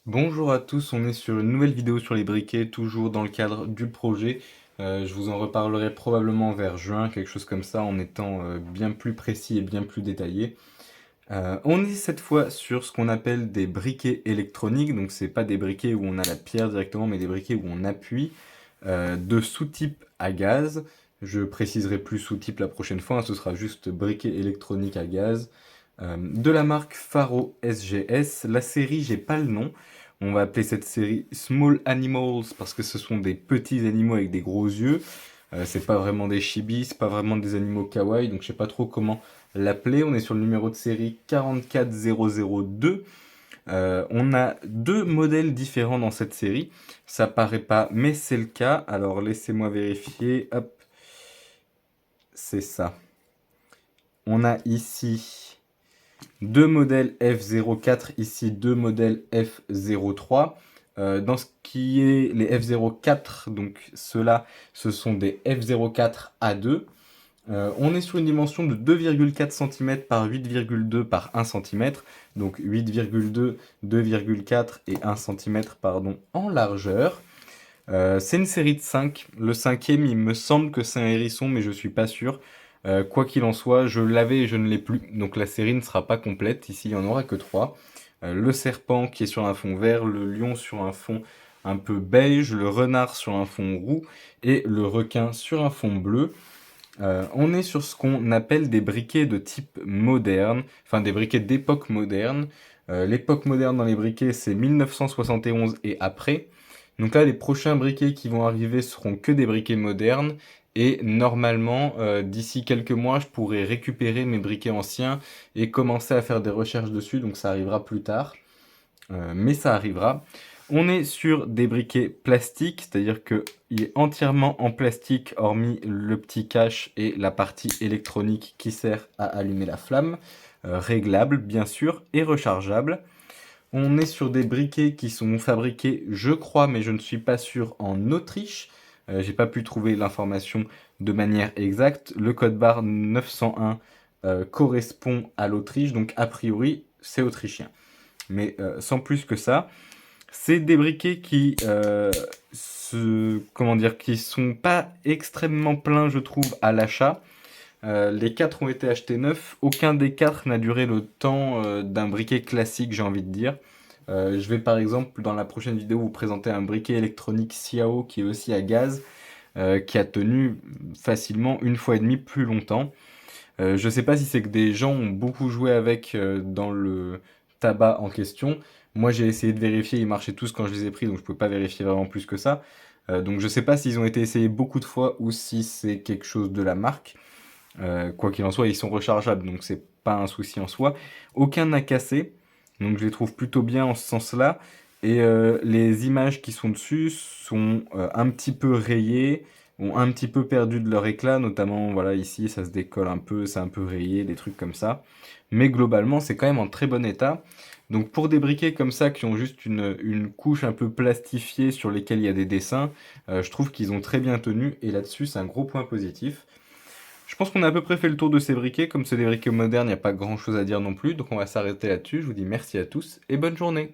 Bonjour à tous, on est sur une nouvelle vidéo sur les briquets, toujours dans le cadre du projet. Je vous en reparlerai probablement vers juin, quelque chose comme ça, en étant bien plus précis et bien plus détaillé. On est cette fois sur ce qu'on appelle des briquets électroniques, donc c'est pas des briquets où on a la pierre directement, mais des briquets où on appuie, de sous-type à gaz. Je préciserai plus sous-type la prochaine fois, hein, ce sera juste briquet électronique à gaz. De la marque Faro SGS. La série, j'ai pas le nom. On va appeler cette série Small Animals parce que ce sont des petits animaux avec des gros yeux. C'est pas vraiment des chibis, c'est pas vraiment des animaux kawaii, donc je sais pas trop comment l'appeler. On est sur le numéro de série 44002. On a deux modèles différents dans cette série. Ça paraît pas, mais c'est le cas. Alors laissez-moi vérifier. Hop, c'est ça. On a ici deux modèles F04, ici deux modèles F03. Dans ce qui est les F04, donc ceux-là, ce sont des F04A2. On est sur une dimension de 2,4 cm par 8,2 par 1 cm, donc 8,2, 2,4 et 1 cm pardon, en largeur. C'est une série de 5. Le cinquième, il me semble que c'est un hérisson, mais je suis pas sûr. Quoi qu'il en soit, je l'avais et je ne l'ai plus, donc la série ne sera pas complète. Ici, il n'y en aura que 3. Le serpent qui est sur un fond vert, le lion sur un fond un peu beige, le renard sur un fond roux et le requin sur un fond bleu. On est sur ce qu'on appelle des briquets de type moderne, enfin des briquets d'époque moderne. L'époque moderne dans les briquets, c'est 1971 et après. Donc là, les prochains briquets qui vont arriver seront que des briquets modernes. Et normalement, d'ici quelques mois, je pourrai récupérer mes briquets anciens et commencer à faire des recherches dessus. Donc ça arrivera plus tard. Mais ça arrivera. On est sur des briquets plastiques, c'est-à-dire qu'il est entièrement en plastique, hormis le petit cache et la partie électronique qui sert à allumer la flamme. Réglable, bien sûr, et rechargeable. On est sur des briquets qui sont fabriqués, je crois, mais je ne suis pas sûr, en Autriche. J'ai pas pu trouver l'information de manière exacte. Le code barre 901 correspond à l'Autriche, donc a priori, c'est autrichien. Mais sans plus que ça, c'est des briquets qui comment dire, qui sont pas extrêmement pleins, je trouve, à l'achat. Les 4 ont été achetés neufs. Aucun des 4 n'a duré le temps d'un briquet classique, j'ai envie de dire. Je vais par exemple dans la prochaine vidéo vous présenter un briquet électronique Xiao qui est aussi à gaz, qui a tenu facilement une fois et demie plus longtemps. Je sais pas si c'est que des gens ont beaucoup joué avec dans le tabac en question. Moi, j'ai essayé de vérifier, ils marchaient tous quand je les ai pris, donc je peux pas vérifier vraiment plus que ça. Donc je sais pas s'ils ont été essayés beaucoup de fois ou si c'est quelque chose de la marque. Quoi qu'il en soit, ils sont rechargeables, donc c'est pas un souci en soi. Aucun n'a cassé, donc je les trouve plutôt bien en ce sens-là. Et les images qui sont dessus sont un petit peu rayées, ont un petit peu perdu de leur éclat, notamment voilà ici ça se décolle un peu, c'est un peu rayé, des trucs comme ça. Mais globalement c'est quand même en très bon état. Donc pour des briquets comme ça qui ont juste une couche un peu plastifiée sur lesquels il y a des dessins, je trouve qu'ils ont très bien tenu et là-dessus c'est un gros point positif. Je pense qu'on a à peu près fait le tour de ces briquets. Comme c'est des briquets modernes, il n'y a pas grand chose à dire non plus. Donc on va s'arrêter là-dessus. Je vous dis merci à tous et bonne journée.